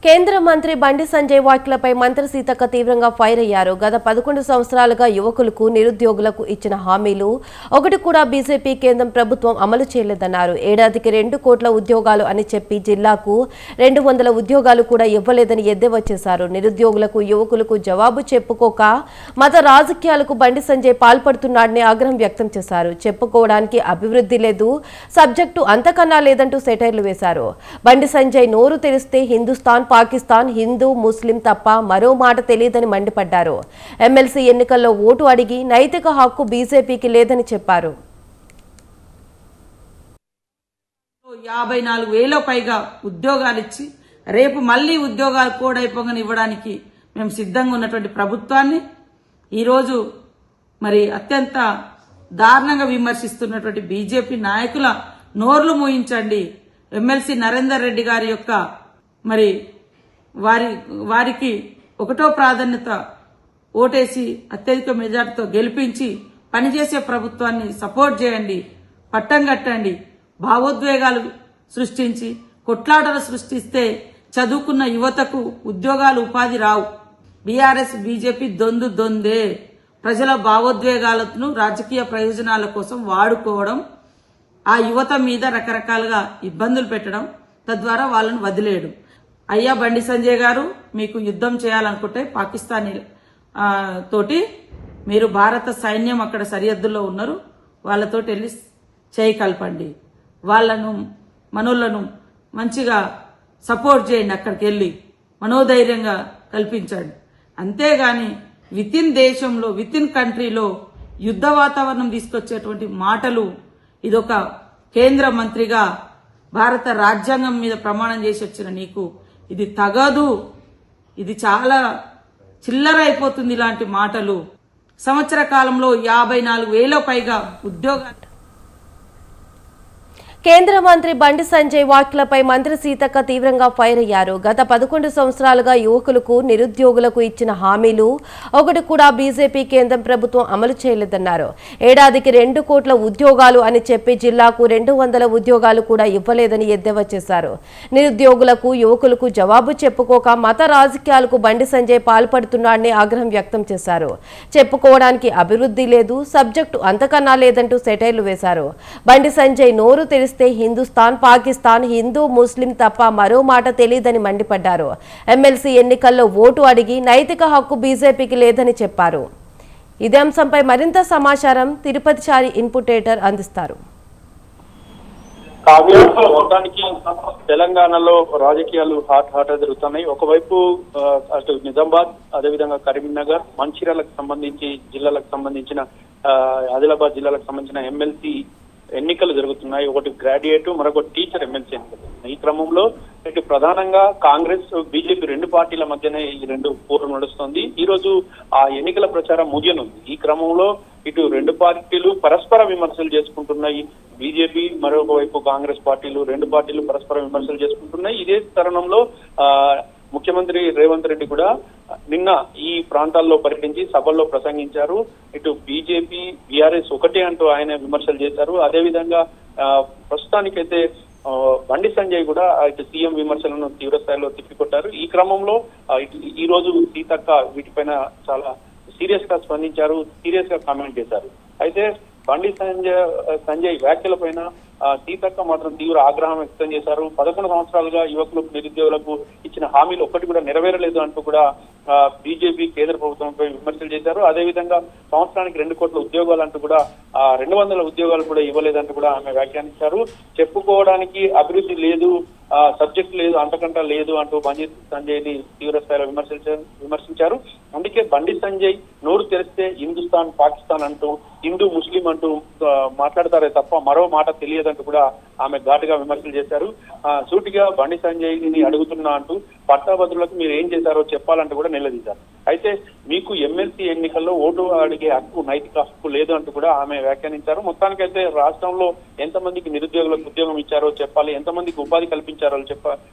కేంద్ర మంత్రి బండి సంజయ్ వ్యాఖ్యలపై మంత్రి సీతక్క తీవ్రంగా ఫైర్ అయ్యారు. గత 11 సంవత్సరాలుగా యువకులకు నిరుద్యోగులకు ఇచ్చిన హామీలు ఒకటి కూడా బీజేపీ కేంద్రం ప్రభుత్వం అమలు చేయలేదన్నారు. ఏడాదికి 2 కోట్ల ఉద్యోగాలు అని చెప్పి జిల్లాకు 200 ఉద్యోగాలు కూడా ఇవ్వలేదని ఎద్దేవా చేశారు. నిరుద్యోగులకు యువకులకు జవాబు చెప్పుకోక మత రాజకీయాలకు బండి సంజయ్ పాల్పడుతున్నాడని ఆగ్రహం వ్యక్తం చేశారు. చెప్పుకోవడానికి అభివృద్ధి లేదు, సబ్జెక్టు అంతకన్నా లేదంటూ సెటైర్లు వేశారు. బండి సంజయ్ నోరు తెరిస్తే హిందుస్థాన్ పాకిస్తాన్ హిందూ ముస్లిం తప్ప మరో మాట తెలియదని మండిపడ్డారు. ఎమ్మెల్సీ ఎన్నికల్లో ఓటు అడిగి నైతిక హక్కు బీజేపీకి లేదని చెప్పారు. 54,000 పైగా ఉద్యోగాలు ఇచ్చి రేపు మళ్లీ ఉద్యోగాలు కోడైపోగానే ఇవ్వడానికి మేము సిద్ధంగా ఉన్నటువంటి ప్రభుత్వాన్ని ఈరోజు మరి అత్యంత దారుణంగా విమర్శిస్తున్నటువంటి బీజేపీ నాయకుల నోర్లు మూయించండి. ఎమ్మెల్సీ నరేందర్ రెడ్డి గారి యొక్క మరి వారికి ఒకటో ప్రాధాన్యత ఓటేసి అత్యధిక మెజార్టీతో గెలిపించి పనిచేసే ప్రభుత్వాన్ని సపోర్ట్ చేయండి, పట్టం కట్టండి. భావోద్వేగాలు సృష్టించి కొట్లాటలు సృష్టిస్తే చదువుకున్న యువతకు ఉద్యోగాలు ఉపాధి రావు. బీఆర్ఎస్ బీజేపీ దొందే ప్రజల భావోద్వేగాలను రాజకీయ ప్రయోజనాల కోసం వాడుకోవడం, ఆ యువత మీద రకరకాలుగా ఇబ్బందులు పెట్టడం, తద్వారా వాళ్ళను వదిలేయడం. అయ్యా బండి సంజయ్ గారు, మీకు యుద్ధం చేయాలనుకుంటే పాకిస్తానీ తోటి మీరు భారత సైన్యం అక్కడ సరిహద్దుల్లో ఉన్నారు, వాళ్ళతోటి వెళ్ళి చేయి కలపండి, వాళ్ళను మనోళ్లను మంచిగా సపోర్ట్ చేయండి, అక్కడికి వెళ్ళి మనోధైర్యంగా కల్పించండి. అంతేగాని దేశంలో కంట్రీలో యుద్ధ వాతావరణం తీసుకొచ్చేటువంటి మాటలు, ఇదొక కేంద్ర మంత్రిగా భారత రాజ్యాంగం మీద ప్రమాణం చేసి వచ్చిన నీకు ఇది తగదు. ఇది చాలా చిల్లర అయిపోతుంది ఇలాంటి మాటలు. సంవత్సర కాలంలో 54,000 పైగా ఉద్యోగాలు. కేంద్ర మంత్రి బండి సంజయ్ వ్యాఖ్యలపై మంత్రి సీతక్క తీవ్రంగా ఫైర్ అయ్యారు. గత 11 సంవత్సరాలుగా యువకులకు నిరుద్యోగులకు ఇచ్చిన హామీలు ఒకటి కూడా బీజేపీ కేంద్రం ప్రభుత్వం అమలు చేయలేదన్నారు. ఏడాదికి 2 కోట్ల ఉద్యోగాలు అని చెప్పి జిల్లాకు 200 ఉద్యోగాలు కూడా ఇవ్వలేదని ఎద్దేవా చేశారు. నిరుద్యోగులకు యువకులకు జవాబు చెప్పుకోక మత రాజకీయాలకు బండి సంజయ్ పాల్పడుతున్నాడని ఆగ్రహం వ్యక్తం చేశారు. చెప్పుకోవడానికి అభివృద్ధి లేదు, సబ్జెక్టు అంతకన్నా లేదంటూ సెటైర్లు వేశారు. బండి సంజయ్ నోరు తెరిస్తే హిందుస్థాన్ పాకిస్తాన్ హిందూ ముస్లిం తప్ప మరో మాట తెలియదని మండిపడ్డారు. ఎమ్మెల్సీ ఎన్నికల్లో ఓటు అడిగి నైతిక హక్కు బీజేపీకి లేదని చెప్పారు. ఇదే అంశంపై మరింత సమాచారం తిరుపతి చారి ఇన్పుటేటర్ అందిస్తారు. మొత్తానికి తెలంగాణలో రాజకీయాలు హాట్ జరుగుతున్నాయి. ఒకవైపు అటు నిజామాబాద్, అదేవిధంగా కరీంనగర్, మంచిర్యాలకు సంబంధించి జిల్లాలకు సంబంధించిన ఆదిలాబాద్ జిల్లాలకు సంబంధించిన ఎమ్మెల్సీ ఎన్నికలు జరుగుతున్నాయి. ఒకటి గ్రాడ్యుయేట్, మరొక టీచర్ ఎమ్మెల్సీ ఎన్నికలు. ఈ క్రమంలో ఇటు ప్రధానంగా కాంగ్రెస్ బీజేపీ 2 పార్టీల మధ్యనే ఈ 2 పోరు నడుస్తుంది. ఈ రోజు ఆ ఎన్నికల ప్రచారం ముగియనుంది. ఈ క్రమంలో ఇటు 2 పార్టీలు పరస్పర విమర్శలు చేసుకుంటున్నాయి. బీజేపీ, మరొక వైపు కాంగ్రెస్ పార్టీలు, 2 పార్టీలు పరస్పర విమర్శలు చేసుకుంటున్నాయి. ఇదే తరుణంలో ముఖ్యమంత్రి రేవంత్ రెడ్డి కూడా నిన్న ఈ ప్రాంతాల్లో పర్యటించి సభల్లో ప్రసంగించారు. ఇటు బీజేపీ బీఆర్ఎస్ ఒకటే అంటూ ఆయన విమర్శలు చేశారు. అదేవిధంగా ప్రస్తుతానికైతే బండి సంజయ్ కూడా ఇటు సీఎం విమర్శలను తీవ్ర స్థాయిలో తిప్పికొట్టారు. ఈ క్రమంలో ఈ రోజు సీతక్క వీటిపైన చాలా సీరియస్ గా స్పందించారు, సీరియస్ గా కామెంట్ చేశారు. అయితే బండి సంజయ్ వ్యాఖ్యలపైన సీతక్క మాత్రం తీవ్ర ఆగ్రహం వ్యక్తం చేశారు. 11 సంవత్సరాలుగా యువకులకు నిరుద్యోగులకు ఇచ్చిన హామీలు ఒక్కటి కూడా నెరవేరలేదు అంటూ కూడా బీజేపీ కేంద్ర ప్రభుత్వంపై విమర్శలు చేశారు. అదేవిధంగా సంవత్సరానికి 2 కోట్ల ఉద్యోగాలు అంటూ కూడా 200 ఉద్యోగాలు కూడా ఇవ్వలేదంటూ కూడా ఆమె వ్యాఖ్యానించారు. చెప్పుకోవడానికి అభివృద్ధి లేదు, సబ్జెక్ట్ లేదు, అంతకంటా లేదు అంటూ బండి సంజయ్ ని తీవ్ర స్థాయిలో విమర్శించారు. అందుకే బండి సంజయ్ నోరు తెరిస్తే హిందుస్థాన్ పాకిస్తాన్ అంటూ హిందూ ముస్లిం అంటూ మాట్లాడతారే తప్ప మరో మాట తెలియదంటూ కూడా ఆమె ఘాటుగా విమర్శలు చేశారు. సూటిగా బండి సంజయ్ ని అడుగుతున్నా అంటూ పట్టాభద్రులకు మీరు ఏం చేశారో చెప్పాలంటూ కూడా నిలదీశారు. అయితే మీకు ఎమ్మెల్సీ ఎన్నికల్లో ఓటు అడిగే హక్కు, నైతిక హక్కు లేదు అంటూ కూడా ఆమె వ్యాఖ్యానించారు. మొత్తానికైతే రాష్ట్రంలో ఎంతమందికి నిరుద్యోగులకు ఉద్యోగం ఇచ్చారో చెప్పాలి, ఎంతమందికి ఉపాధి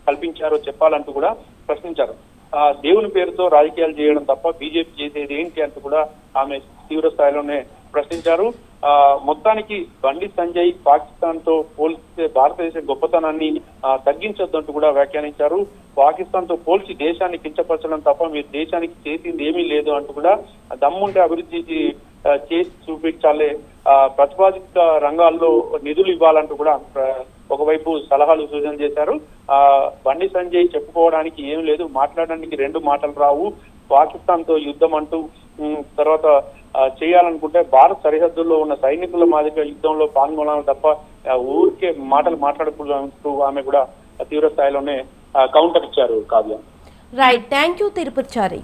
కల్పించారో చెప్పాలంటూ కూడా ప్రశ్నించారు. దేవుని పేరుతో రాజకీయాలు చేయడం తప్ప బీజేపీ చేసేది ఏంటి అంటూ కూడా ఆమె తీవ్ర స్థాయిలోనే ప్రశ్నించారు. మొత్తానికి బండి సంజయ్ పాకిస్తాన్ తో పోల్చితే భారతదేశ గొప్పతనాన్ని తగ్గించొద్దంటూ కూడా వ్యాఖ్యానించారు. పాకిస్తాన్ తో పోల్చి దేశాన్ని కించపరచడం తప్ప మీరు దేశానికి చేసింది ఏమీ లేదు అంటూ కూడా దమ్ముంటే అభివృద్ధి చేసి చూపించాలే, ప్రతిపాదిత రంగాల్లో నిధులు ఇవ్వాలంటూ కూడా ఒకవైపు సలహాలు సూచన చేశారు. బండి సంజయ్ చెప్పుకోవడానికి ఏం లేదు, మాట్లాడడానికి రెండు మాటలు రావు, పాకిస్తాన్ తో యుద్ధం అంటూ తర్వాత చేయాలనుకుంటే భారత్ సరిహద్దుల్లో ఉన్న సైనికుల మాదిరిగా యుద్ధంలో పాల్గొనాలి తప్ప ఊరికే మాటలు మాట్లాడుకుంటూ ఆమె కూడా తీవ్ర స్థాయిలోనే కౌంటర్ ఇచ్చారు. Kavya. Right, thank you Tirupati Chari.